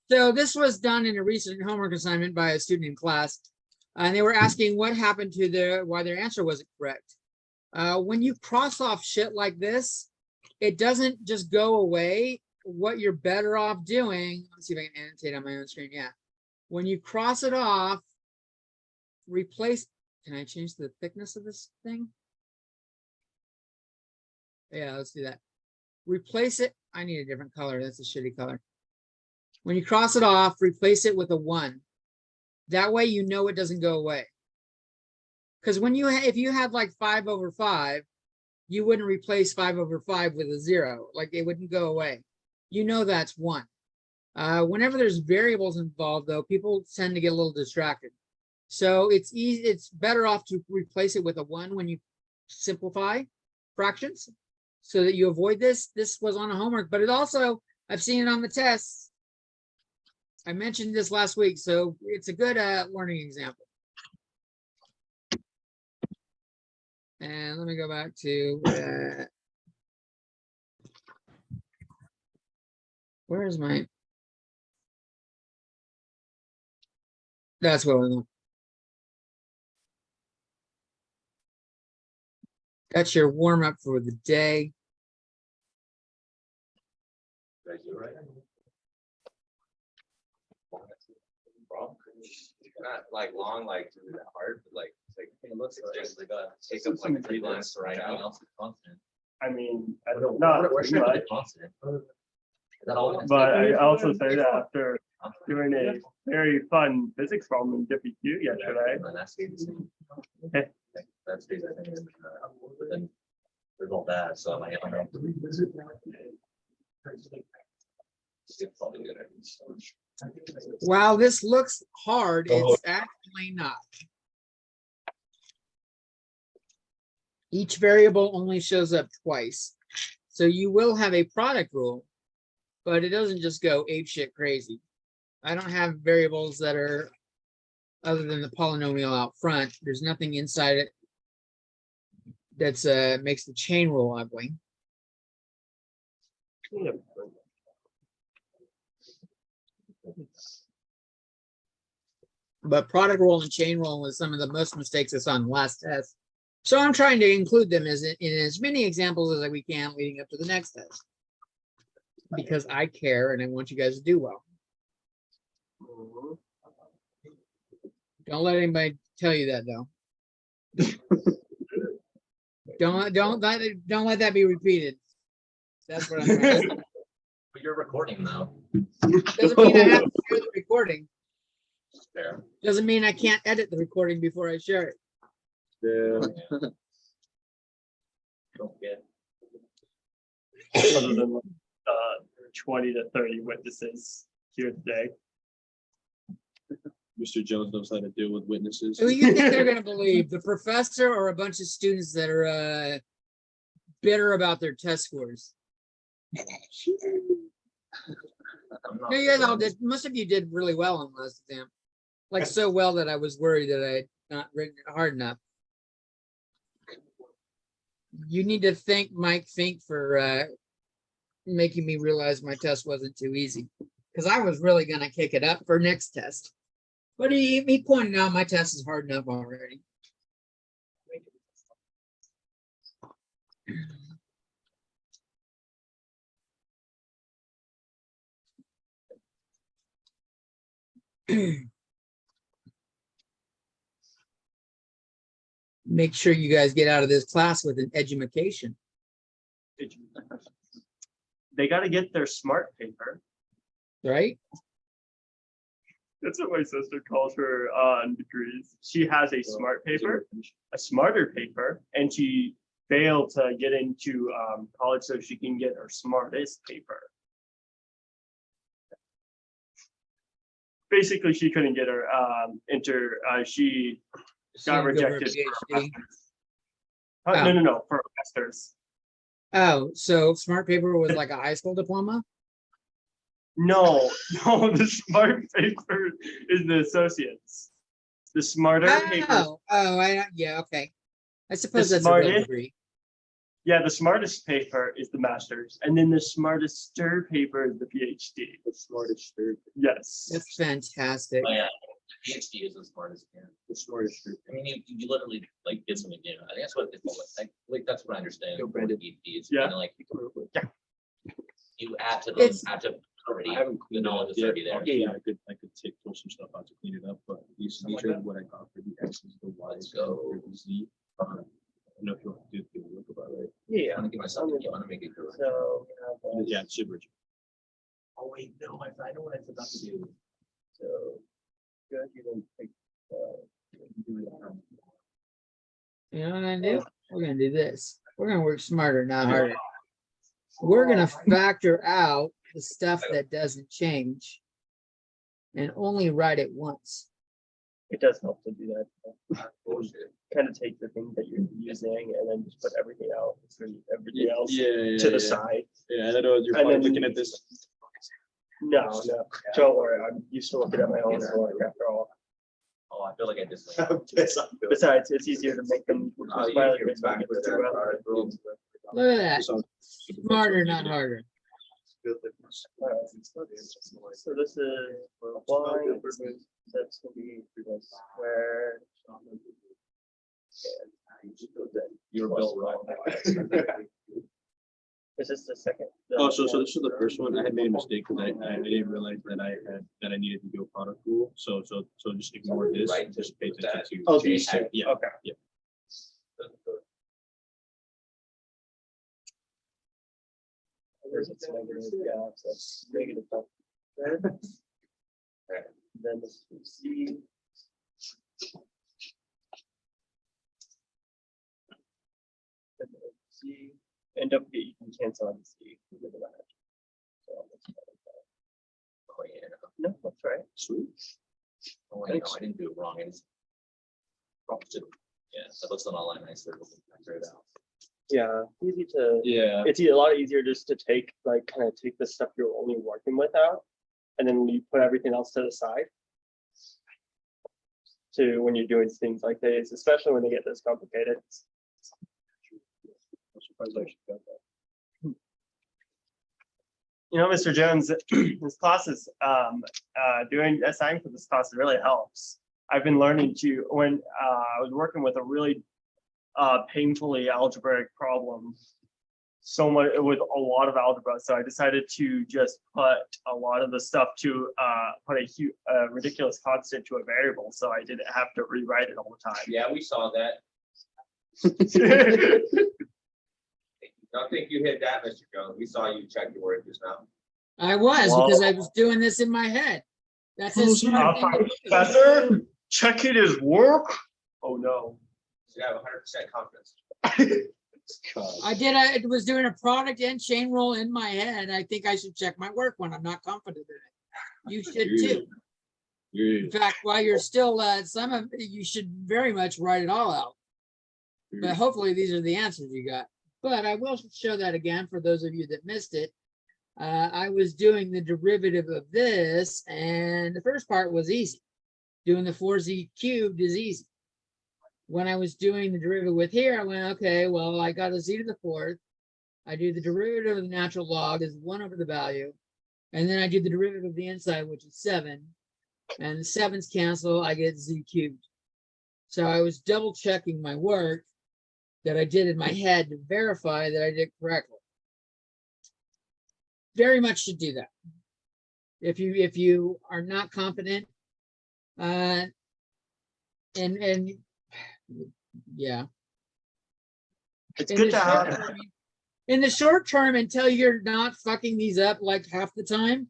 So this was done in a recent homework assignment by a student in class, and they were asking what happened to why their answer wasn't correct. When you cross off shit like this, it doesn't just go away. What you're better off doing, let's see if I can annotate on my own screen. Yeah. When you cross it off, replace, can I change the thickness of this thing? Yeah, let's do that. Replace it. I need a different color. That's a shitty color. When you cross it off, replace it with a 1. That way you know it doesn't go away. Because when if you had like 5/5, you wouldn't replace 5/5 with a 0. Like it wouldn't go away. You know that's 1. Whenever there's variables involved, though, people tend to get a little distracted. So it's easy. It's better off to replace it with a 1 when you simplify fractions, so that you avoid this. This was on a homework, but it also, I've seen it on the tests. I mentioned this last week, so it's a good learning example. And let me go back to where is my? That's what I want. That's your warm up for the day. Not like long, like hard, but like it looks just like take up like 3 lines to write out. I mean, not too much, Constant. but I also say that after doing a very fun physics problem in Dippy Q yesterday. That's basically, but then there's all that, so I'm like, I don't know. It's probably good. While this looks hard, it's actually not. Each variable only shows up twice. So you will have a product rule, but it doesn't just go apeshit crazy. I don't have variables that are other than the polynomial out front. There's nothing inside it that's makes the chain rule ugly. But product rule and chain rule was some of the most mistakes I saw in the last test. So I'm trying to include them in as many examples as we can leading up to the next test. Because I care and I want you guys to do well. Don't let anybody tell you that though. Don't let that be repeated. That's what I'm trying to say. But you're recording though. Doesn't mean I have to share the recording. Fair. Doesn't mean I can't edit the recording before I share it. Yeah. Don't get. Other than 20 to 30 witnesses here today. Mr. Jones knows how to deal with witnesses. Who you think they're going to believe? The professor or a bunch of students that are bitter about their test scores? No, you guys all did. Most of you did really well on the last exam. Like so well that I was worried that I had not written it hard enough. You need to thank Mike Fink for making me realize my test wasn't too easy. Because I was really going to kick it up for next test. But he pointed out my test is hard enough already. Make sure you guys get out of this class with an education. They got to get their smart paper. Right? That's what my sister calls her degrees. She has a smart paper, a smarter paper, and she failed to get into college so she can get her smartest paper. Basically, she couldn't get her she got rejected. For no, for a master's. Oh, so smart paper was like a high school diploma? No, the smart paper is the associates. The smarter paper. Yeah, okay. I suppose The that's a real smartest- degree. Yeah, the smartest paper is the master's, and then the smartest stir paper is the PhD. The smartest stir. Yes. That's fantastic. Oh, yeah. PhD is the smartest, yeah. The smartest stir. I mean, you literally like get something, you know, I think that's what it's called. Like, that's what I understand. Yo, what Brandon. PhD is Yeah. kind of like. Yeah. You add to It's- the, add to already, I haven't the cleaned it knowledge up is yet. already there. Yeah, I could take pull some stuff out to clean it up, but these are what I got for the X's, the Y's, go. and the Z. I don't know if you want to do the look about it. I Yeah. want to give myself, I want to make it good. So we have, Yeah, it's super. Oh, wait, no, I know what I forgot to do. so good. You didn't take. You know what I'm gonna do? We're gonna do this. We're gonna work smarter, not harder. We're gonna factor out the stuff that doesn't change and only write it once. It does help to do that. Bullshit. Kind of take the thing that you're using and then just put everything out for everything else Yeah, to the side. Yeah, I know you're And probably then- looking at this. No, don't worry. I'm used to looking at my own work after all. Oh, I feel like I just. Besides, it's easier to make them. Oh, you smiley give face when back you with get that through card, it. bro. Look at that. So- Smarter, not harder. So this is applying, that's gonna be square. You're built wrong. Is this the second? Oh, so this is the first one. I had made a mistake because I didn't realize that I needed to do a product rule. So just ignore this. Right, Just pay just that. attention to. Oh, these two. Yeah. Okay. Yeah. Where's it's negative, yeah, so it's negative. Then this is C. Then C, and don't forget you can cancel out the C. So that's fine. Oh, yeah. No, that's right. Sweet. Oh, I know, I didn't do it wrong. I just. Yeah, so it looks on all line nicer. Figure it out. Yeah, easy to. Yeah. It's a lot easier just to take, like, kind of take the stuff you're only working with out, and then you put everything else to the side. To when you're doing things like this, especially when they get this complicated. I'm surprised I actually got that. You know, Mr. Jones, this class is, doing assignment for this class really helps. I've been learning to, when I was working with a really painfully algebraic problem, so much with a lot of algebra, so I decided to just put a lot of the stuff to put a ridiculous constant to a variable, so I didn't have to rewrite it all the time. Yeah, we saw that. I think you hit that, Mr. Jones. We saw you check your work just now. I was, because I was doing this in my head. That's a smart thing to do. Professor, checking his work? Oh, no. You have 100% confidence. I was doing a product and chain roll in my head. I think I should check my work when I'm not confident in it. You should too. In fact, while you're still, you should very much write it all out. But hopefully these are the answers you got. But I will show that again for those of you that missed it. I was doing the derivative of this, and the first part was easy. Doing the 4z cubed is easy. When I was doing the derivative with here, I went, okay, well, I got a z to the fourth. I do the derivative of the natural log is 1 over the value. And then I do the derivative of the inside, which is 7. And the 7s cancel, I get z cubed. So I was double checking my work that I did in my head to verify that I did correctly. Very much should do that. If you are not confident, and yeah. It's In good the to short have. term- In the short term, until you're not fucking these up like half the time,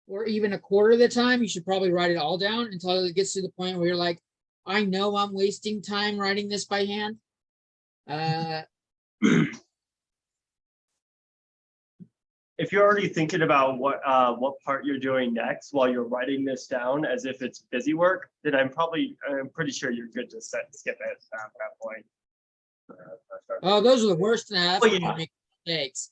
or even a quarter of the time, you should probably write it all down until it gets to the point where you're like, I know I'm wasting time writing this by hand. If you're already thinking about what part you're doing next while you're writing this down as if it's busy work, then I'm pretty sure you're good to skip it at that point. Oh, those are the worst. That's Oh, when yeah. you make mistakes.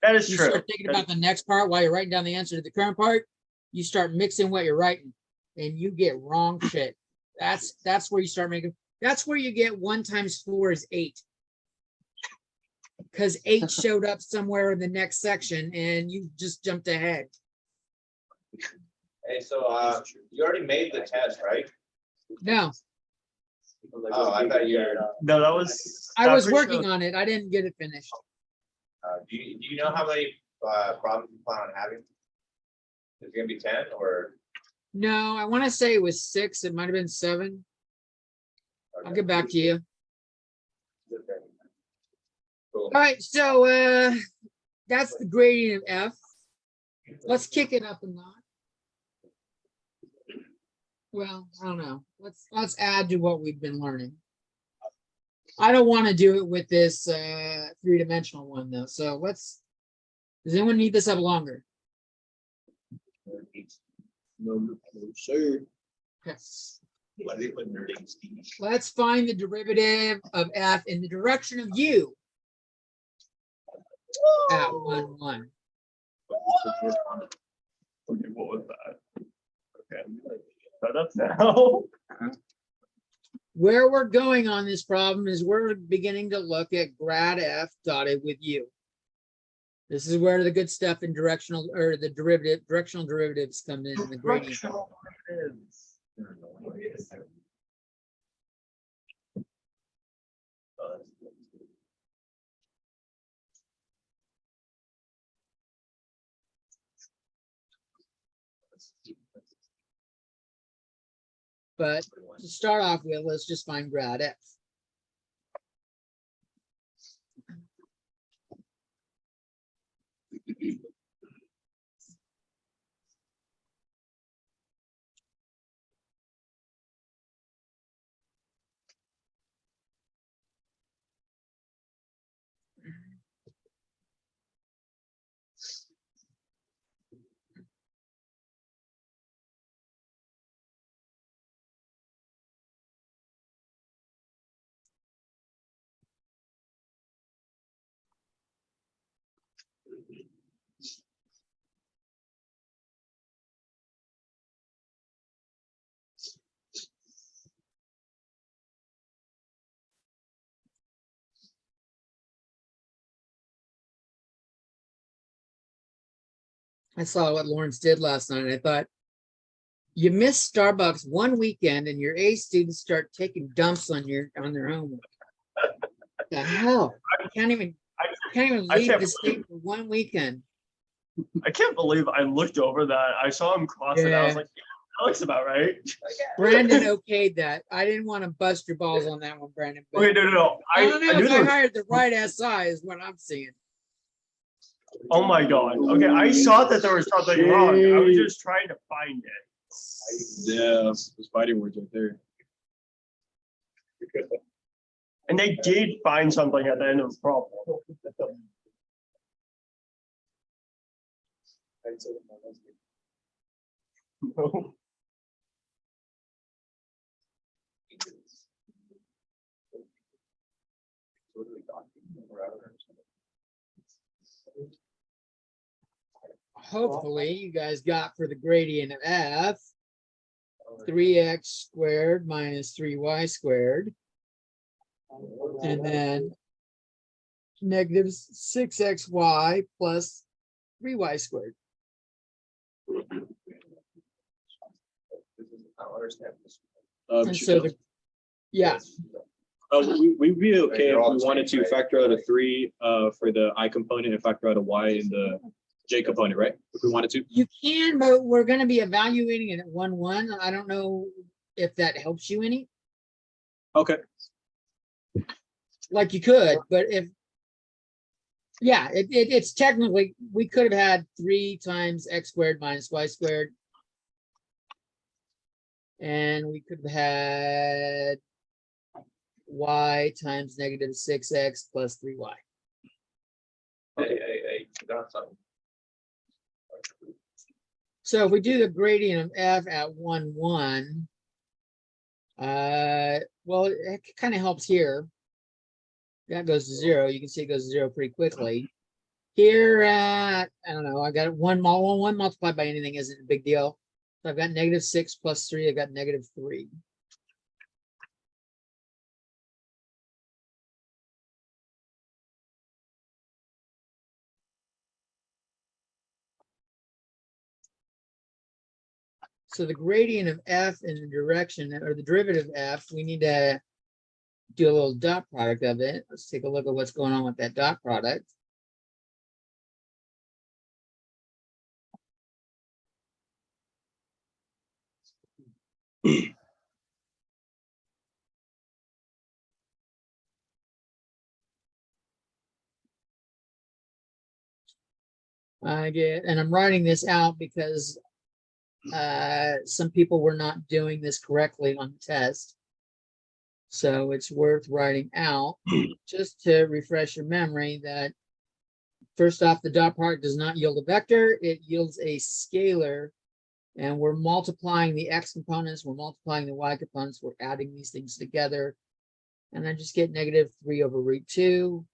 That is You true. start thinking about the next part while you're writing down the answer to the current part. You start mixing what you're writing, and you get wrong shit. That's where you start making. That's where you get 1 times 4 is 8. because H showed up somewhere in the next section and you just jumped ahead. Hey, so, you already made the test, right? No, Oh, I thought you were, No, that was. I was working on it. I didn't get it finished. do you know how many, problems you plan on having? Is it gonna be 10 or? No, I want to say it was 6. It might have been 7. I'll get back to you. Cool. All right, so that's the gradient of F. Let's kick it up a notch. Well, I don't know. Let's add to what we've been learning. I don't want to do it with this 3-dimensional one though. So does anyone need this up longer? No, sir. Okay. What do they put in their names? Let's find the derivative of F in the direction of U at 1, 1. Okay, what was that? Okay, shut up now. Where we're going on this problem is we're beginning to look at grad F dotted with U. This is where the good stuff in directional or the directional derivatives come in the gradient. Directional derivatives. But to start off with, let's just find grad F. I saw what Lawrence did last night, and I thought, you miss Starbucks one weekend and your A students start taking dumps on their homework. What the hell? I can't even leave the state for one weekend. I can't believe I looked over that. I saw him cross it. I was Yeah. like, yeah, that looks about right. Brandon okayed that. I didn't want to bust your balls on that one, Brandon. but Wait, no. I don't know knew if there I was- hired the right SI is what I'm seeing. Oh my god. Okay, I saw that there was something wrong. I was just trying to find it. Yeah, those fighting words right there. And they did find something at the end of the problem. No. Hopefully you guys got for the gradient of F, 3x squared minus 3y squared. And then negative 6xy plus 3y squared. I don't understand this. And so yeah, We'd be okay You're if all we the wanted same, to right? factor out a 3 for the I component and factor out a y in the j component, right? If we wanted to. you can, but we're going to be evaluating it at 1, 1. I don't know if that helps you any. Okay. Like you could, but it's technically, we could have had 3 times x squared minus y squared. And we could have had y times negative 6x plus 3y. Hey, got something. So if we do the gradient of f at 1, 1, well, it kind of helps here. That goes to 0. You can see it goes to 0 pretty quickly. Here at, I don't know, I got one multiplied by anything isn't a big deal. So I've got negative 6 plus 3, I've got negative 3. So the gradient of f in the direction, or the derivative of f, we need to do a little dot product of it. Let's take a look at what's going on with that dot product. And I'm writing this out because some people were not doing this correctly on the test. So it's worth writing out just to refresh your memory that first off, the dot product does not yield a vector, it yields a scalar, and we're multiplying the x components, we're multiplying the y components, we're adding these things together, and I just get -3/√2,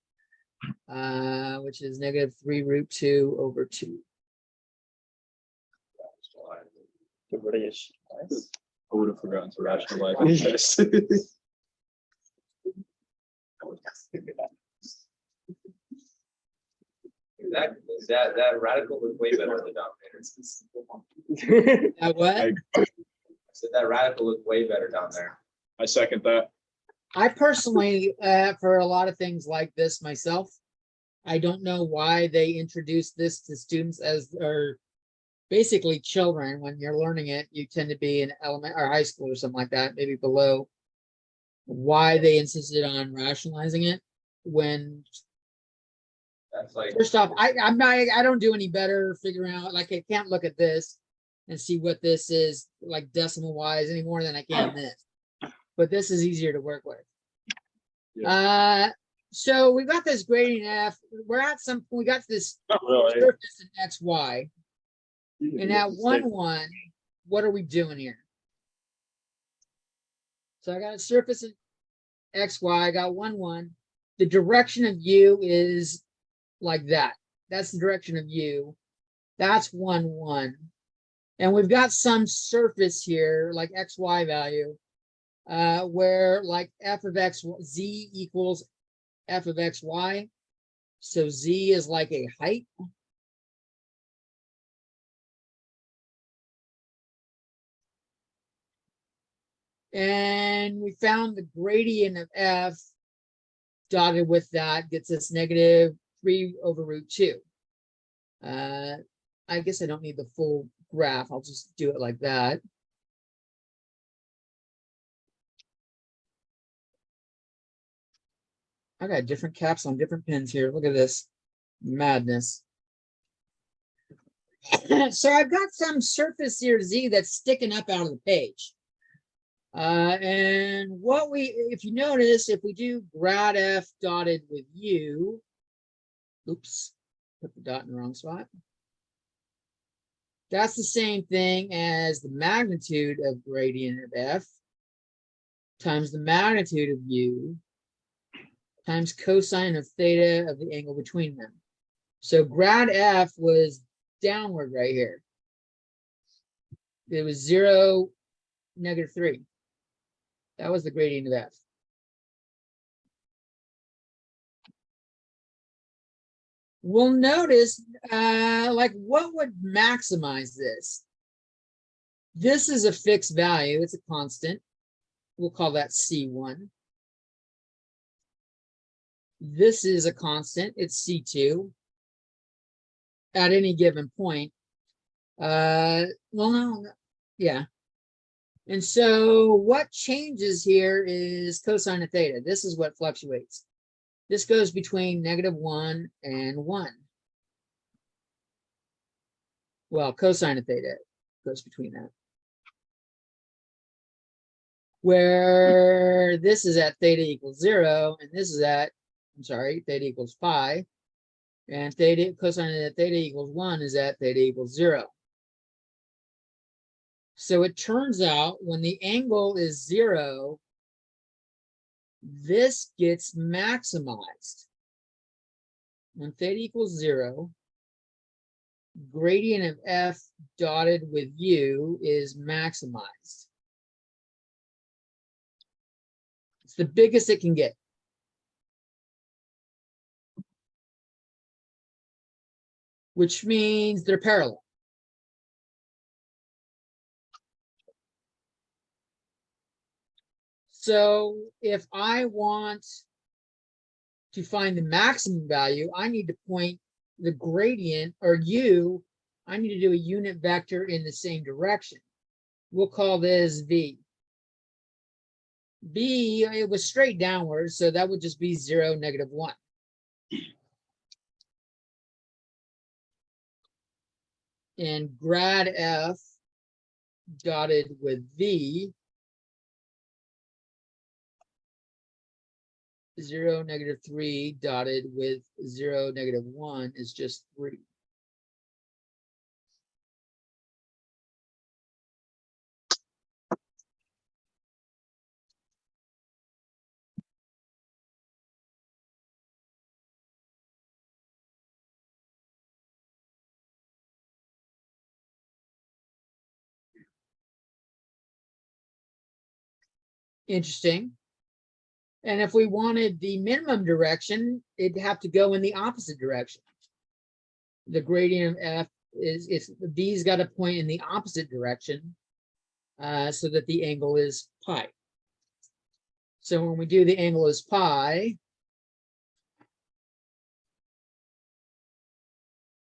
which is -3√2 over 2. The British. Nice. I would have forgotten to rationalize this. That radical was way better than the denominator. What? I- I said that radical was way better down there. I second that. I personally, for a lot of things like this myself, I don't know why they introduced this to students as, or basically children. When you're learning it, you tend to be in elementary or high school or something like that, maybe below. Why they insisted on rationalizing it when, That's like, first off, I don't do any better figuring out, like I can't look at this and see what this is like decimal wise any more than I can this. But this is easier to work with. So we got this gradient f. We're at some, we got this Not really. surface in x, y. And at 1, 1, what are we doing here? So I got a surface in x, y, I got 1, 1. The direction of u is like that. That's the direction of u. That's 1, 1. And we've got some surface here, like xy value, where like f of x, z equals f of xy. So z is like a height. And we found the gradient of f dotted with that gets us -3/√2. I guess I don't need the full graph. I'll just do it like that. I got different caps on different pins here. Look at this madness. So I've got some surface here, z, that's sticking up out of the page. And what we, if you notice, if we do grad f dotted with u, oops, put the dot in the wrong spot. That's the same thing as the magnitude of gradient of f times the magnitude of u times cosine of theta of the angle between them. So grad f was downward right here. It was 0, -3. That was the gradient of f. We'll notice, like, what would maximize this? This is a fixed value. It's a constant. We'll call that C1. This is a constant. It's C2 at any given point. Well, no, yeah. And so what changes here is cosine of theta. This is what fluctuates. This goes between -1 and 1. Well, cosine of theta goes between that. Where this is at theta equals 0, and this is at, I'm sorry, theta equals pi. And theta, cosine of theta equals 1 is at theta equals 0. So it turns out when the angle is 0, this gets maximized. When theta equals 0, gradient of f dotted with u is maximized. It's the biggest it can get. Which means they're parallel. So if I want to find the maximum value, I need to point the gradient, or I need to do a unit vector in the same direction. We'll call this V. B, it was straight downwards, so that would just be 0, -1. And grad F dotted with V, 0, -3 dotted with 0, -1 is just 3. Interesting. And if we wanted the minimum direction, it'd have to go in the opposite direction. The gradient of F is V's got to point in the opposite direction so that the angle is pi. So when we do the angle is pi,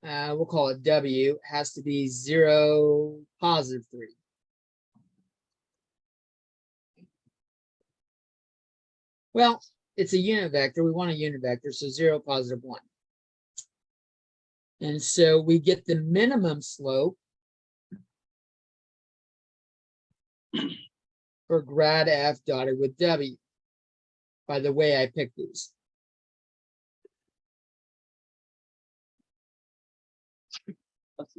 we'll call it W, has to be 0, +3. Well, it's a unit vector. We want a unit vector, so 0, +1. And so we get the minimum slope for grad F dotted with W by the way I picked these.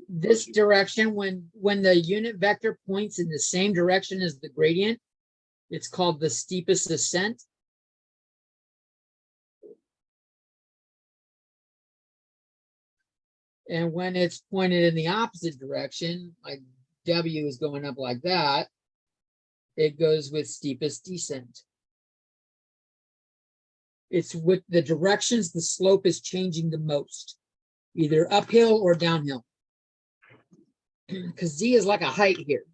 This direction, when the unit vector points in the same direction as the gradient, it's called the steepest ascent. And when it's pointed in the opposite direction, like W is going up like that, it goes with steepest descent. It's with the directions the slope is changing the most, either uphill or downhill. Because Z is like a height here.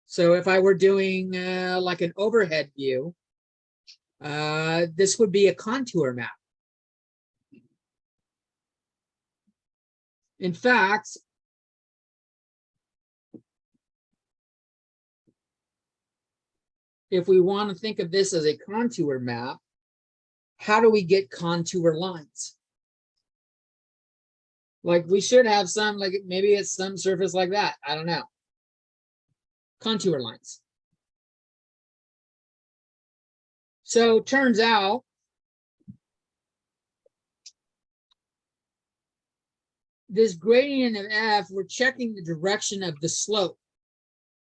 So if I were doing like an overhead view, this would be a contour map. In fact, if we want to think of this as a contour map, how do we get contour lines? Like we should have some, like maybe it's some surface like that. I don't know. Contour lines. So turns out this gradient of F, we're checking the direction of the slope,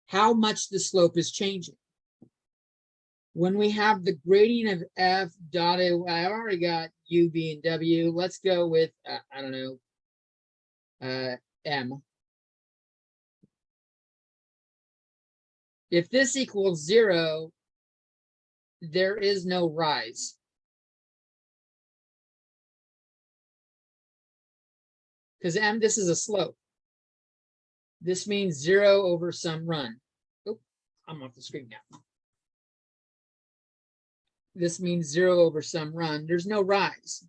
how much the slope is changing. When we have the gradient of F dotted, I already got U, V, and W. Let's go with, I don't know, M. If this equals 0, there is no rise. Because M, this is a slope. This means 0 over some run. Oh, I'm off the screen now. This means 0 over some run. There's no rise.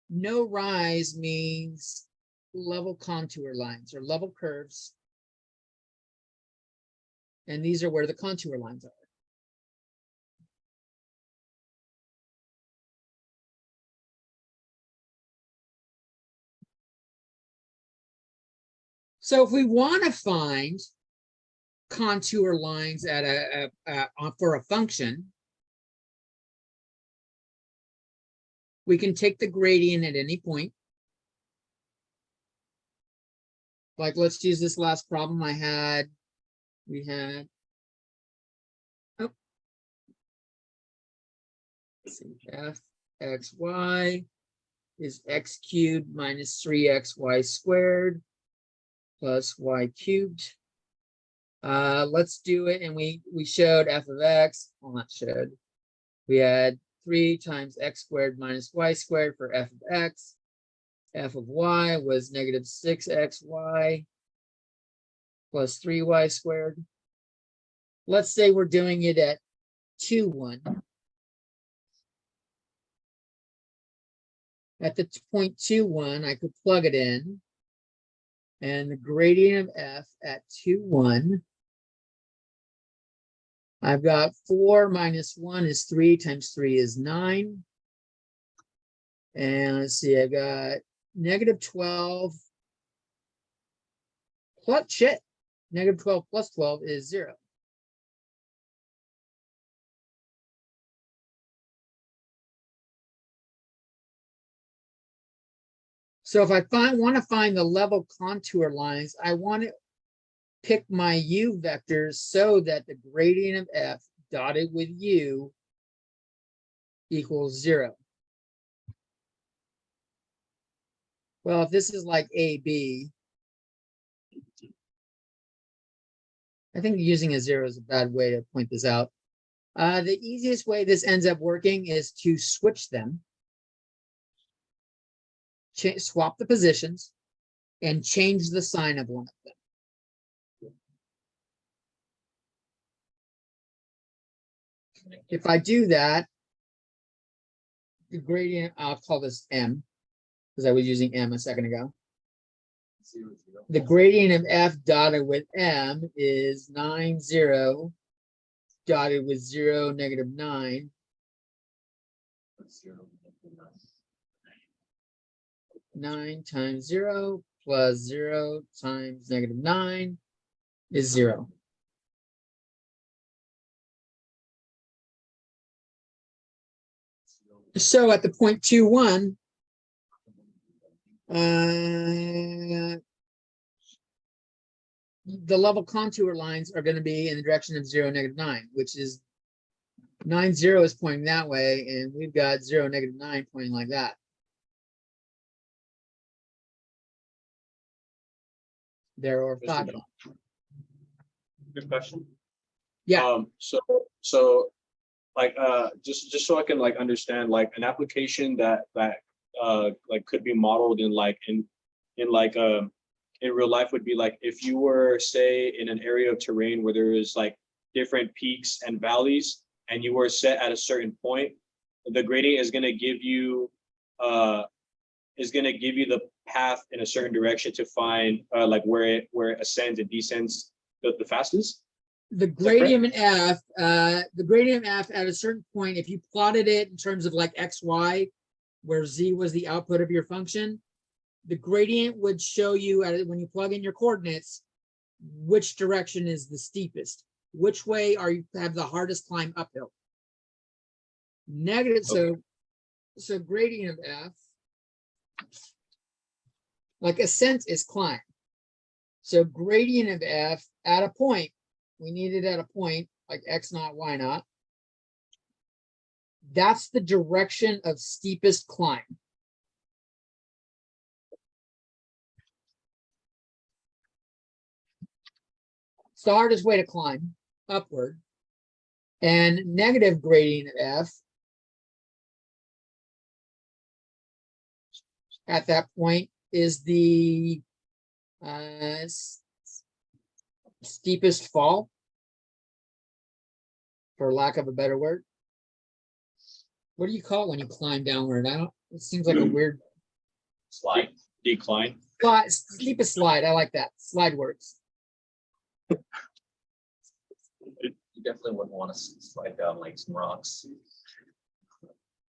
No rise means level contour lines or level curves. And these are where the contour lines are. So if we want to find contour lines at for a function, we can take the gradient at any point. Like let's use this last problem I had. We had, oh, let's see, f(xy) is x cubed minus 3xy squared plus y cubed. Let's do it, and we showed f of x. Well, not showed. We had 3 times x squared minus y squared for f of x, f of y was negative 6xy plus 3y squared. Let's say we're doing it at 2, 1. At the point 2, 1, I could plug it in. And the gradient of f at 2, 1. I've got 4 minus 1 is 3 times 3 is 9. And let's see, I've got negative 12 plus shit. Negative 12 plus 12 is 0. So if I want to find the level contour lines, I want to pick my u vectors so that the gradient of f dotted with u equals 0. Well, if this is like AB, I think using a 0 is a bad way to point this out. The easiest way this ends up working is to switch them, swap the positions, and change the sign of one of them. If I do that, the gradient, I'll call this M, because I was using M a second ago. The gradient of f dotted with M is 9, 0, dotted with 0, negative 9. 9 times 0 plus 0 times negative 9 is 0. So at the point 2, 1, the level contour lines are going to be in the direction of 0, negative 9, which is 9, 0 is pointing that way, and we've got 0, negative 9 pointing like that. They're orthogonal. Good question. Yeah. So like just so I can like understand like an application that like could be modeled in real life would be like if you were say in an area of terrain where there is like different peaks and valleys and you were set at a certain point, the gradient is going to give you the path in a certain direction to find like where it ascends and descends the fastest. The gradient of f, at a certain point, if you plotted it in terms of like x, y, where z was the output of your function, the gradient would show you when you plug in your coordinates, which direction is the steepest, which way are you have the hardest climb uphill. Negative, Okay. So gradient of f, like ascent is climb. So gradient of f at a point, we need it at a point like x naught, y naught. That's the direction of steepest climb. It's the hardest way to climb upward. And negative gradient of f at that point is the steepest fall, for lack of a better word. What do you call it when you climb downward? It seems like a weird Slide. Decline. slide, steepest slide. I like that. Slide works. You definitely wouldn't want to slide down like some rocks.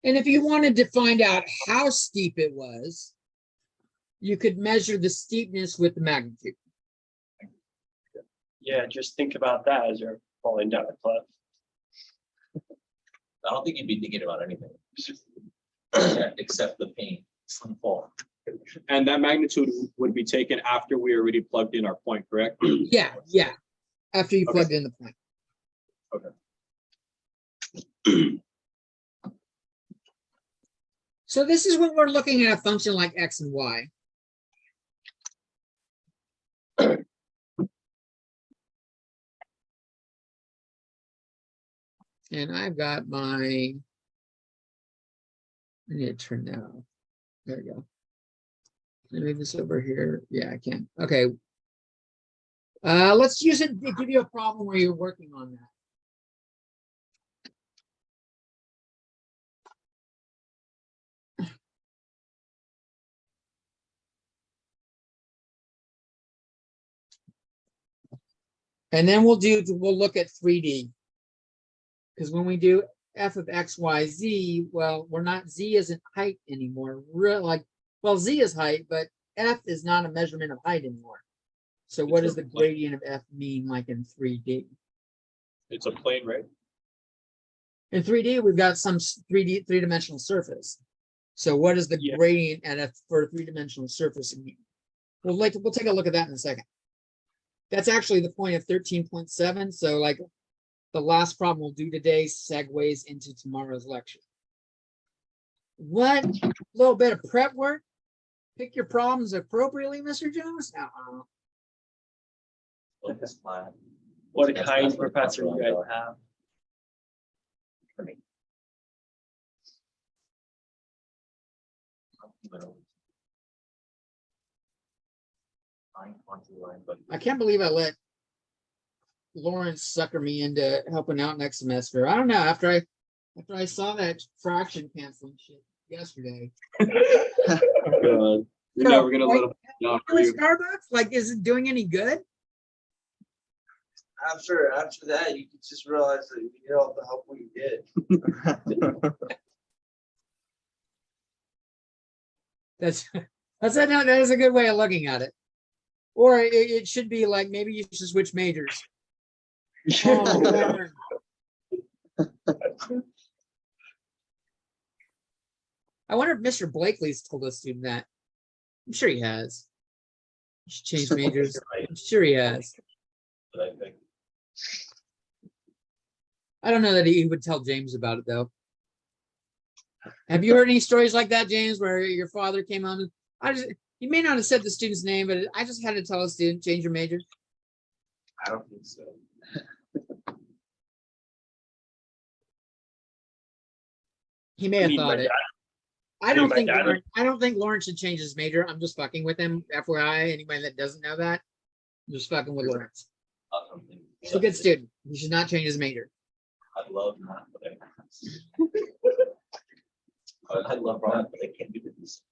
And if you wanted to find out how steep it was, you could measure the steepness with the magnitude. Yeah, just think about that as you're falling down a cliff. I don't think you'd be thinking about anything except the pain from fall. And that magnitude would be taken after we already plugged in our point, correct? Yeah. After you plugged in the point. Okay. So this is when we're looking at a function like x and y. And I've got I need to turn that off. There we go. Let me move this over here. Yeah, I can. Okay. Let's use it to give you a problem where you're working on that. And then we'll look at 3D. Because when we do f of x, y, z, well, we're not, z isn't height anymore. Well, z is height, but f is not a measurement of height anymore. So what does the gradient of f mean like in 3D? It's a plane, right? In 3D, we've got some three-dimensional surface. So what is the Yeah. gradient for a three-dimensional surface mean? We'll take a look at that in a second. That's actually the point of 13.7. So like the last problem we'll do today segues into tomorrow's lecture. What little bit of prep work? Pick your problems appropriately, Mr. Jones. What a kind professor you guys have. I can't believe I let Lawrence sucker me into helping out next semester. I don't know. After I saw that fraction canceling shit yesterday. You're never gonna let them down for Doing you. Starbucks? Like, is it doing any good? After that, you could just realize that you need all the help we get. That is a good way of looking at it. Or it should be like, maybe you should switch majors. Oh, Lord. I wonder if Mr. Blakely's told a student that. I'm sure he has. You should change majors. I'm sure he has. I don't know that he would tell James about it though. Have you heard any stories like that, James, where your father came on? You may not have said the student's name, but I just had to tell a student, change your major. I don't think so. He may have thought it. I don't think dad- Lawrence should change his major. I'm just fucking with him. FYI, anybody that doesn't know that, I'm just fucking with Lawrence. He's a good student. He should not change his major. I love math, but I love math, but I can't do this.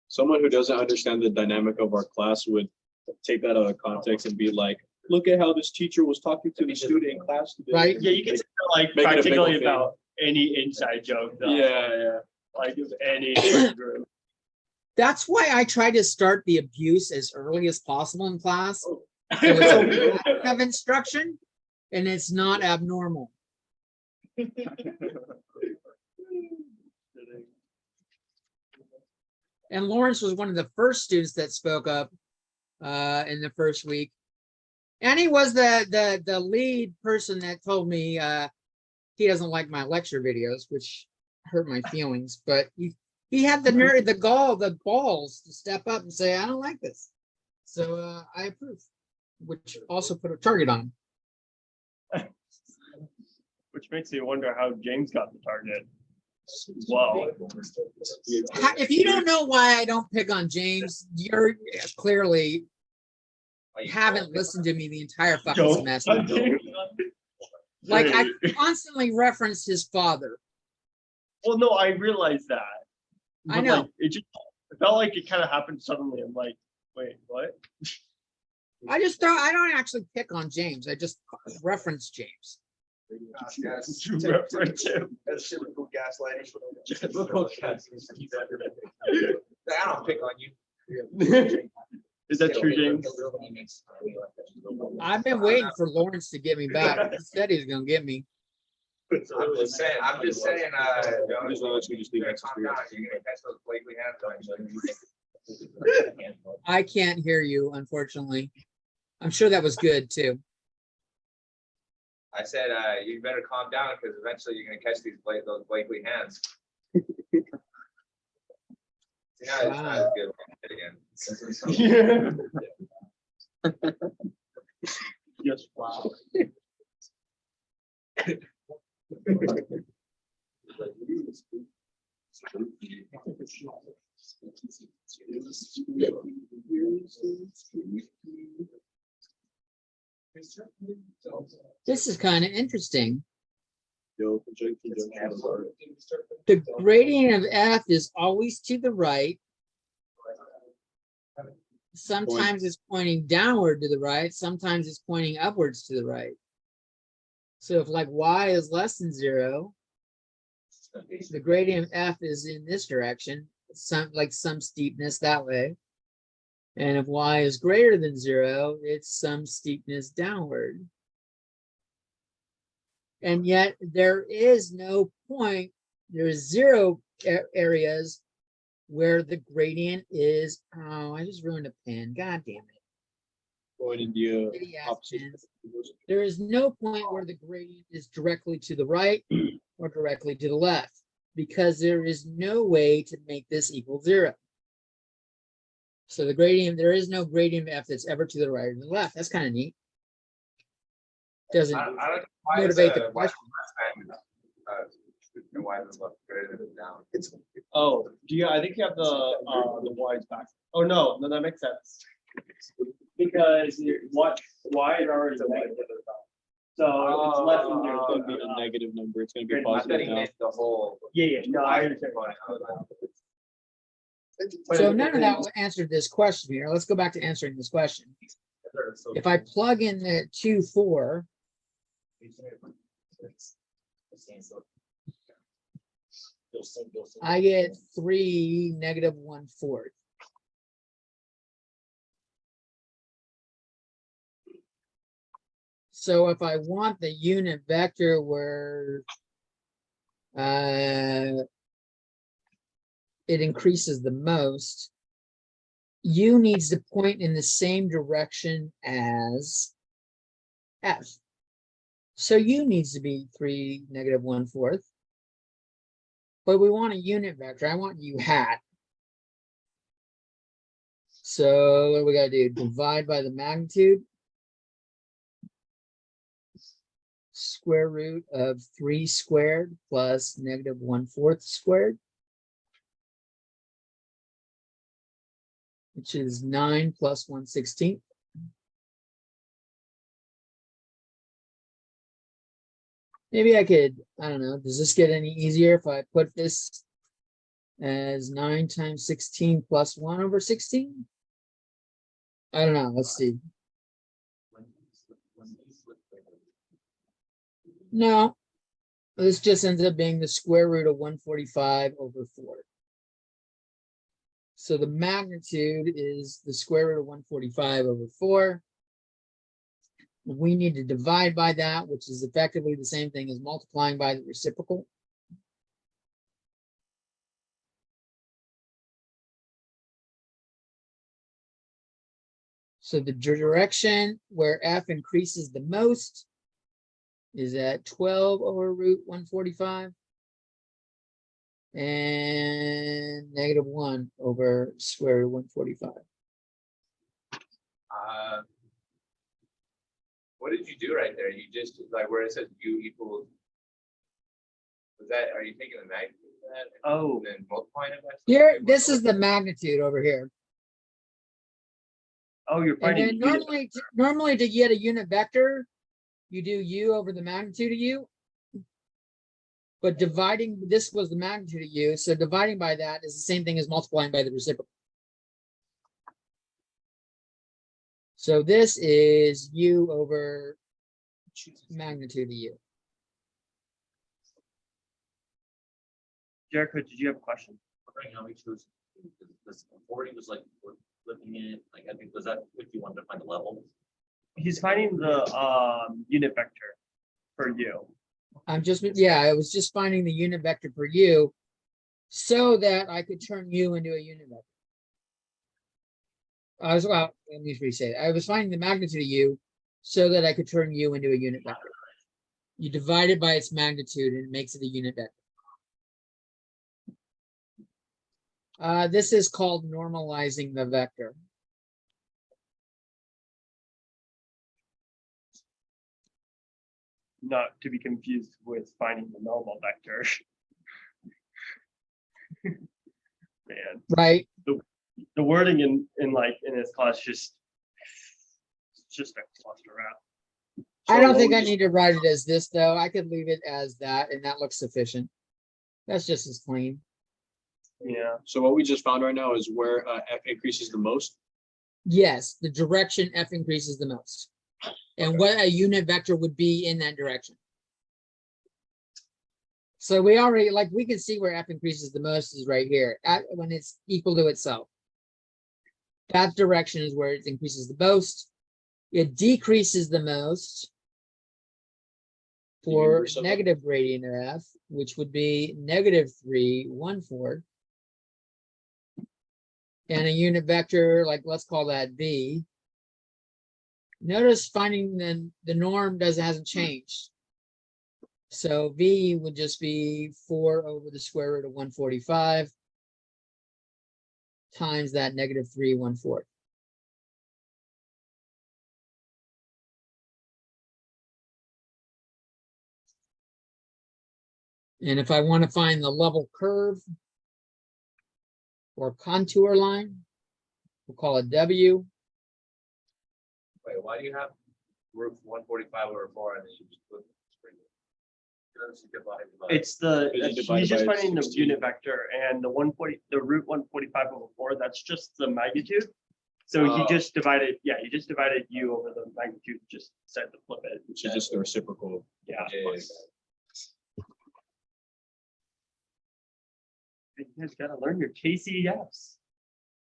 Someone who doesn't understand the dynamic of our class would take that out of context and be like, look at how this teacher was talking to the student in class today. Right. Yeah, you can say like Make it a big practically thing. about any inside joke though. Yeah. Like if any group. That's why I try to start the abuse as early as possible in class. So it's a pattern of instruction, and it's not abnormal. And Lawrence was one of the first students that spoke up in the first week. And he was the lead person that told me he doesn't like my lecture videos, which hurt my feelings. But he had the nerve, the balls to step up and say, I don't like this. So I approve, which also put a target on him. Which makes me wonder how James got the target. Wow. If you don't know why I don't pick on James, you're clearly haven't listened to me the entire fucking semester. Like I constantly referenced his father. Well, no, I realized that. I But, know. like, it felt like it kind of happened suddenly. I'm like, wait, what? I don't actually pick on James. I just reference James. To reference him. That's shit with gaslighting. I don't pick on you. Is that true, James? I've been waiting for Lawrence to get me back. He said he was gonna get me. I'm just saying, Just let you just leave you're gonna that calm down, you're gonna catch those Blakely hands on. I can't hear you, unfortunately. I'm sure that was good too. I said, you better calm down because eventually you're gonna catch those Blakely hands. Yeah, it's not as good again. Yes, wow. This is kind of interesting. Yo, The gradient of f is always to the right. Sometimes it's pointing downward to the right, sometimes it's pointing upwards to the right. So if like y is less than 0, the gradient of f is in this direction, some steepness that way. And if y is greater than 0, it's some steepness downward. And yet there is no point, there's 0 areas where the gradient is, oh, I just ruined a pen, god damn it. Going in the Shitty ass opposite. pens. There is no point where the gradient is directly to the right or directly to the left, because there is no way to make this equal 0. So the gradient, there is no gradient of f that's ever to the right or the left. That's kind of neat. Doesn't I don't. Why is motivate the why is question. and why is the left greater than down? It's Oh, do you, I think you have the Y's back. Oh, no, that makes sense. Because what, Y is already negative. So it's less than It's gonna be zero. a negative number. It's gonna be I thought positive he now. meant the whole. Yeah, no, I understand. So none of that answered this question here. Let's go back to answering this question. If I plug in the 2, 4, I get 3 negative 1/4. So if I want the unit vector where it increases the most, U needs to point in the same direction as F. So U needs to be 3 negative 1/4. But we want a unit vector. I want U hat. So what do we gotta do? Divide by the magnitude. Square root of 3 squared plus negative 1/4 squared, which is 9 plus 1/16. Maybe I could, I don't know, does this get any easier if I put this as 9 times 16 plus 1 over 16? I don't know, let's see. No, this just ends up being the square root of 145 over 4. So the magnitude is the square root of 145 over 4. We need to divide by that, which is effectively the same thing as multiplying by the reciprocal. So the direction where f increases the most is at 12 over root 145 and negative 1 over square root of 145. What did you do right there? You just like where it says U equals. Was that? Are you taking the magnitude of that? Oh. And then multiplying it by something? Here, this is the magnitude over here. Oh, you're And finding. then normally to get a unit vector, you do U over the magnitude of U. But dividing, this was the magnitude of U, so dividing by that is the same thing as multiplying by the reciprocal. So this is U over magnitude of U. Jericho, did you have a question? Wondering how we chose this 40 was like we're flipping it, like I think was that if you wanted to find a level? He's finding the unit vector for U. I'm just, yeah, I was just finding the unit vector for U so that I could turn U into a unit vector. Well, let me re-say it. I was finding the magnitude of U so that I could turn U into a unit vector. You divide it by its magnitude and it makes it a unit vector. This is called normalizing the vector. Not to be confused with finding the normal vector. Man, right? the wording in this class it's just a cluster wrap. I So don't what think we I just- need to write it as this, though. I could leave it as that, and that looks sufficient. That's just as clean. Yeah. So what we just found right now is where F increases the most. Yes, the direction F increases the most. And what a unit vector would be in that direction. So we already, like, we can see where F increases the most is right here, when it's equal to itself. That direction is where it increases the most. It decreases the most The for inverse of it? negative gradient of F, which would be -3 1/4. And a unit vector, like, let's call that V. Notice finding the norm hasn't changed. So V would just be 4 over the square root of 145 times that -3 1/4. And if I want to find the level curve or contour line, we'll call it W. Wait, why do you have roof 145/4 and then you just put That's divided by- It's the, Is it he's divided just by finding the 16? unit vector and the root 145/4, that's just the magnitude. So he Oh. just divided, yeah, he just divided U over the magnitude, just said to flip it. Which is just the reciprocal. Yeah. is You guys gotta learn your KCFs.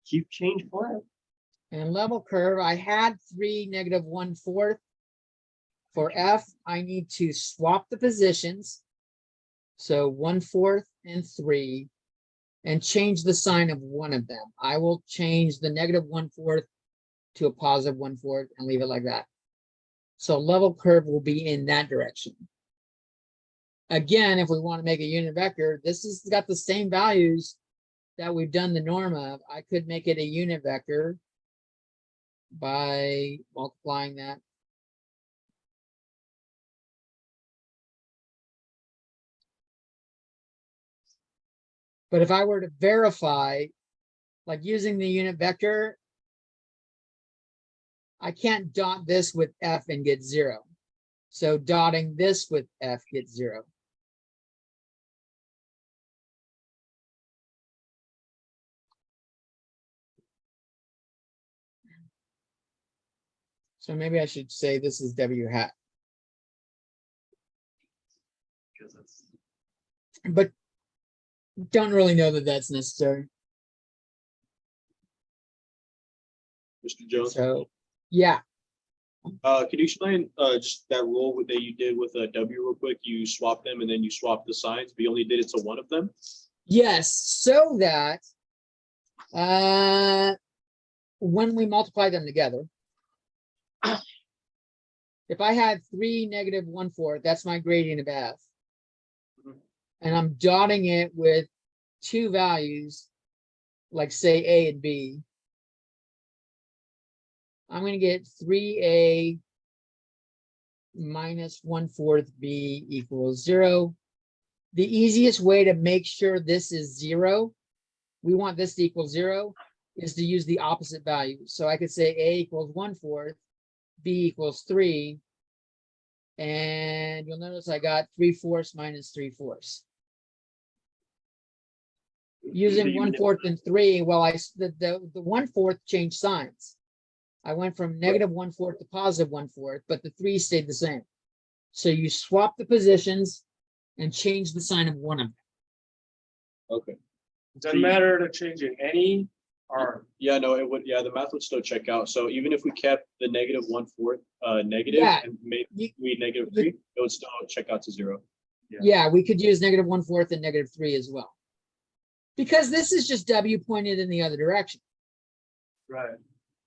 Keep change flip. And level curve, I had 3 -1/4. For F, I need to swap the positions. So 1/4 and 3, and change the sign of one of them. I will change the -1/4 to a +1/4 and leave it like that. So level curve will be in that direction. Again, if we want to make a unit vector, this has got the same values that we've done the norm of. I could make it a unit vector by multiplying that. But if I were to verify, like using the unit vector, I can't dot this with F and get 0. So dotting this with F gets 0. So maybe I should say this is W hat, Because it's but don't really know that that's necessary. Mr. Jones, So, yeah, can you explain just that rule that you did with a W real quick? You swap them and then you swap the signs, but you only did it to one of them? yes, so that when we multiply them together, if I had 3 -1/4, that's my gradient of F. And I'm dotting it with 2 values, like say A and B. I'm going to get 3A minus 1/4 B equals 0. The easiest way to make sure this is 0, we want this to equal 0, is to use the opposite value. So I could say A equals 1/4, B equals 3. And you'll notice I got 3/4 minus 3/4. Using the 1/4 and 3, well, the 1/4 changed signs. I went from -1/4 to +1/4, but the 3 stayed the same. So you swap the positions and change the sign of one of them. Okay. Doesn't matter to changing any or Yeah, no, it would, yeah, the math would still check out. So even if we kept the -1/4 negative Yeah. and made You- we -3, it would still check out to 0. Yeah, we could use -1/4 and -3 as well. Because this is just W pointed in the other direction. right.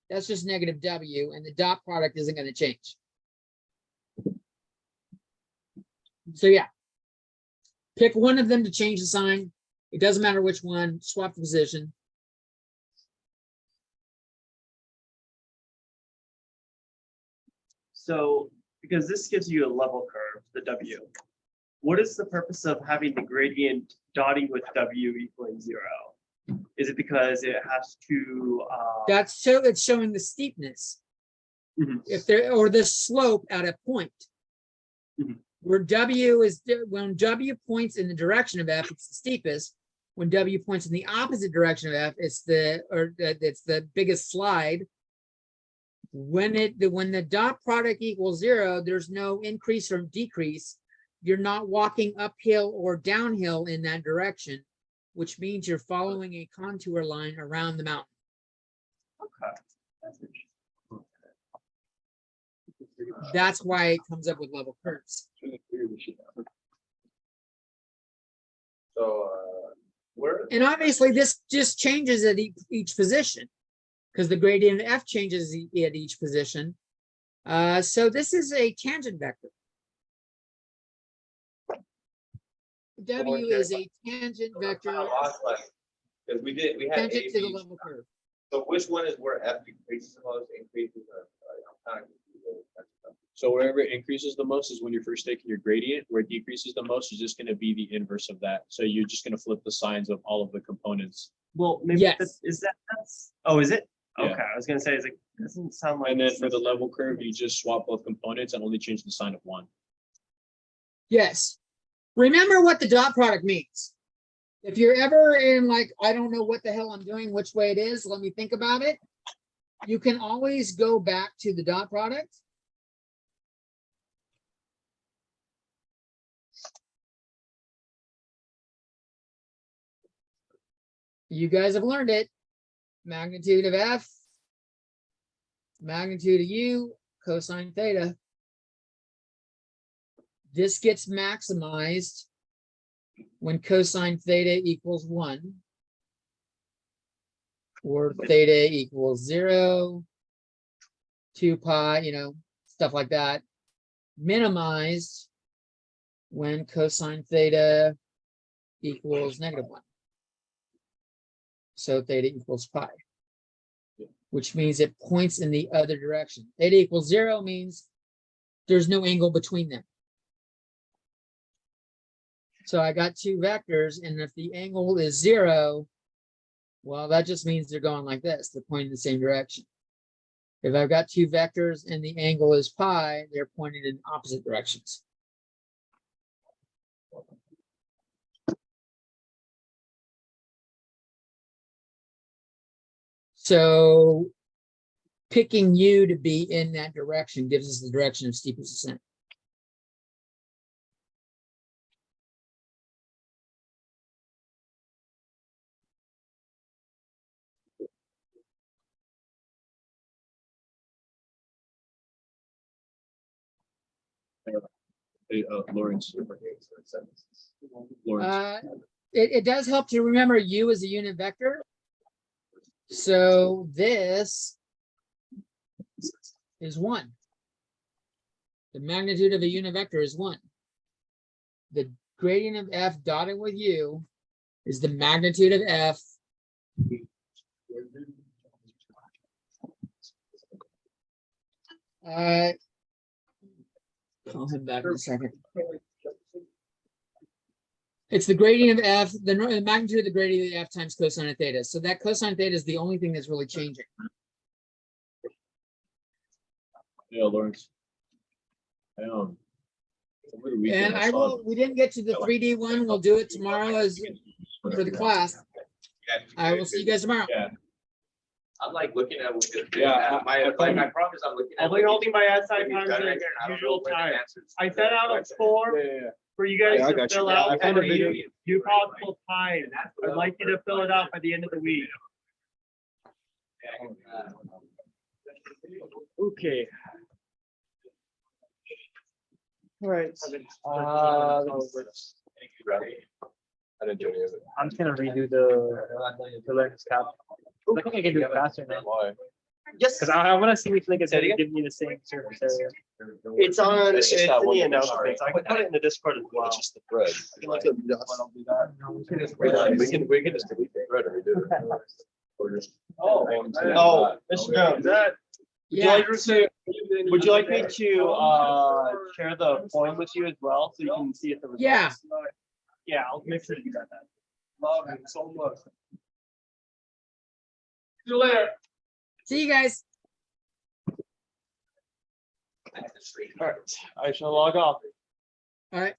That's just negative W, and the dot product isn't going to change. So yeah, pick one of them to change the sign. It doesn't matter which one, swap the position. So, because this gives you a level curve, the W. what is the purpose of having the gradient dotting with W equaling 0? Is it because it has to, It's showing the steepness. Mhm. If there, or the slope at a point. Mhm. Where when W points in the direction of F, it's the steepest. When W points in the opposite direction of F, it's the biggest slide. When the dot product equals 0, there's no increase or decrease. You're not walking uphill or downhill in that direction, which means you're following a contour line around the mountain. okay. That's interesting. That's why it comes up with level curves. So, where, And obviously this just changes at each position because the gradient of F changes at each position. So this is a tangent vector. W is a tangent vector because we had tangent A, to the B. level curve. So which one is where F decreases the most, increases, or, I'm kind of confused. So wherever it increases the most is when you're first taking your gradient, where it decreases the most is just gonna be the inverse of that. So you're just gonna flip the signs of all of the components. Well, maybe Yes. that's, oh, is it? Yeah. Okay, I was gonna say, it doesn't sound like. And then for the level curve, you just swap both components and only change the sign of one. Yes. Remember what the dot product means. If you're ever in like, I don't know what the hell I'm doing, which way it is, let me think about it. You can always go back to the dot product. You guys have learned it. Magnitude of F, magnitude of U, cosine theta. This gets maximized when cosine theta equals 1. Or theta equals 0, 2 pi, stuff like that. Minimized when cosine theta equals -1. So theta equals pi, which means it points in the other direction. Theta equals 0 means there's no angle between them. So I got two vectors, and if the angle is 0, well, that just means they're going like this. They're pointing in the same direction. If I've got two vectors and the angle is pi, they're pointing in opposite directions. So picking U to be in that direction gives us the direction of steepest ascent. Lawrence. Lawrence. It does help to remember U as a unit vector. So this is 1. The magnitude of a unit vector is 1. The gradient of F dotted with U is the magnitude of F call him back in a second. It's the gradient of F, the magnitude of the gradient of F times cosine of theta. So that cosine theta is the only thing that's really changing. Yeah, Lawrence. Over the weekend, And saw we didn't get to the 3D one. We'll do it tomorrow as for the class. I will see you guys tomorrow. Yeah. I'm like looking at what Yeah, my problem is I'm looking at. I'll be holding my outside what times you've done at right here, and I don't know usual what the time. answers I to sent the out a question. form Yeah. for you guys Yeah, I to got you. fill Yeah, out. I found a video. You possible time. I'd like you to fill it out by the end of the week. Okay. All right. I didn't do any of it. I'm just gonna redo the Linux cap. I think I can do it faster now. Why? Yes. Cause I wanna see if Linux Say it can again? give me the same surface area. It's on, It's it's just that in one the dimension. announcements. I can put it in the Discord as well. It's just the thread. We can just delete the thread and redo it. Or just. Oh, Mr. Jones, that Yeah, Would you like me to share the form with you as well, so you can see if the results? Yeah. Yeah, I'll make sure to do that then. Love it so much. See you later. see you guys. All right, I shall log off. All right.